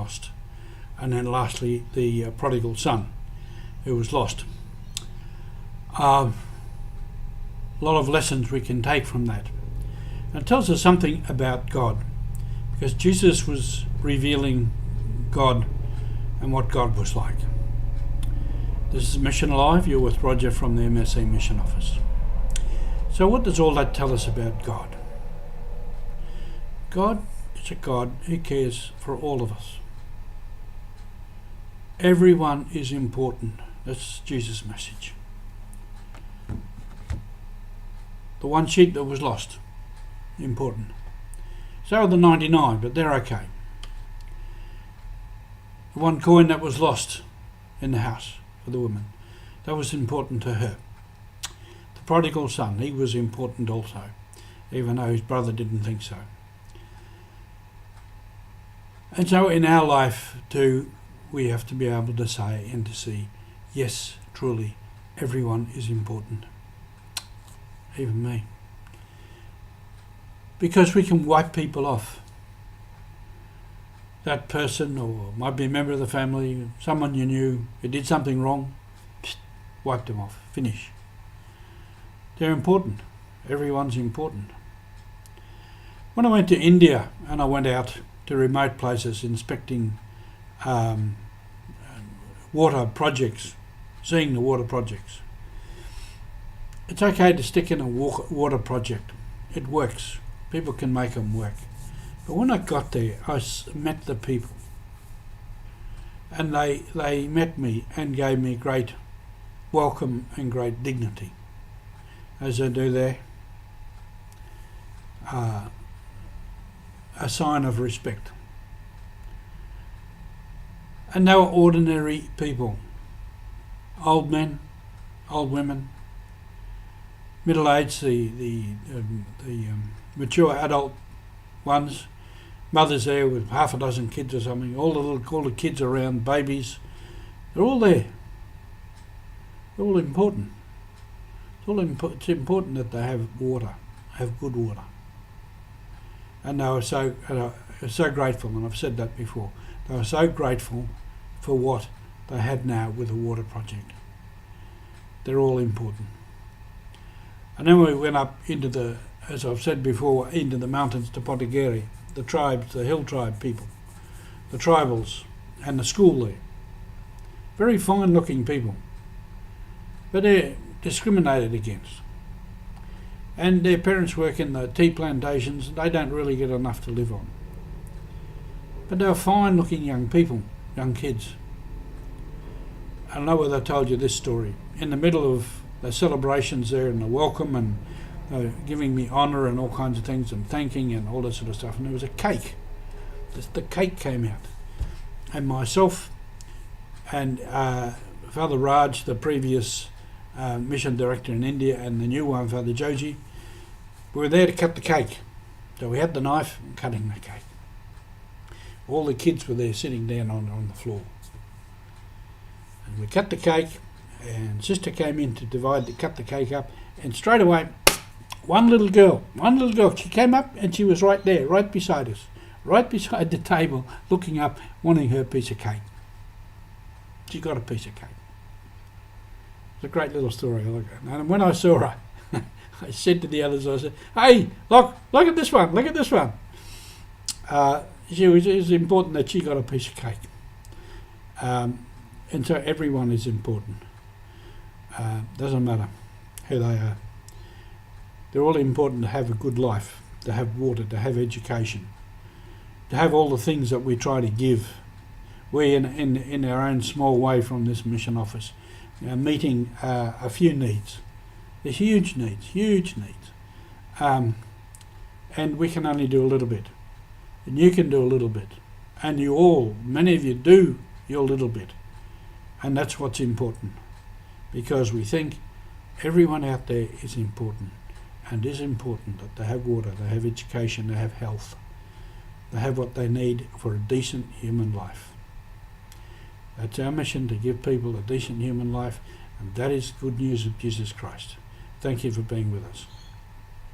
lost. And then lastly, the prodigal son who was lost. A lot of lessons we can take from that. And it tells us something about God, because Jesus was revealing God and what God was like. This is Mission Live. You're with Roger from the MSC Mission Office. So what does all that tell us about God? God is a God who cares for all of us. Everyone is important. That's Jesus' message. The one sheep that was lost, important. So are the 99, but they're okay. The one coin that was lost in the house for the woman, that was important to her. The prodigal son, he was important also, even though his brother didn't think so. And so in our life too, we have to be able to say and to see, yes, truly, everyone is important. Even me. Because we can wipe people off. That person, or might be a member of the family, someone you knew who did something wrong, wipe them off, finish. They're important. Everyone's important. When I went to India and I went out to remote places inspecting water projects, seeing the water projects, it's okay to stick in a water project. It works. People can make them work. But when I got there, I met the people. And they met me and gave me great welcome and great dignity, as they do there. A sign of respect. And they were ordinary people. Old men, old women, middle-aged, the mature adult ones, mothers there with half a dozen kids or something, all the kids around, babies, they're all there. They're all important. It's important that they have water, have good water. And they were so grateful, and I've said that before, they were so grateful for what they had now with the water project. They're all important. And then we went up into as I've said before, into the mountains to Pontigeri, the tribes, the hill tribe people, the tribals, and the school there. Very fine looking people, but they're discriminated against. And their parents work in the tea plantations, and they don't really get enough to live on. But they're fine looking young people, young kids. I don't know whether I told you this story. In the middle of the celebrations there and the welcome and giving me honour and all kinds of things and thanking and all that sort of stuff, and there was a cake. The cake came out. And myself and Father Raj, the previous mission director in India, and the new one, Father Joji, we were there to cut the cake. So we had the knife and cutting the cake. All the kids were there sitting down on the floor. And we cut the cake, and Sister came in to cut the cake up, and straight away, one little girl, she came up and she was right there, right beside us, right beside the table, looking up, wanting her piece of cake. She got a piece of cake. It's a great little story. And when I saw her, I said to the others, I said, "Hey, look at this one, look at this one." It was important that she got a piece of cake. And so everyone is important. Doesn't matter who they are. They're all important to have a good life, to have water, to have education, to have all the things that we try to give. We, in our own small way from this mission office, meeting a few needs. They're huge needs. And we can only do a little bit. And you can do a little bit. And many of you do your little bit. And that's what's important. Because we think everyone out there is important. And it is important that they have water, they have education, they have health. They have what they need for a decent human life. That's our mission, to give people a decent human life. And that is good news of Jesus Christ. Thank you for being with us.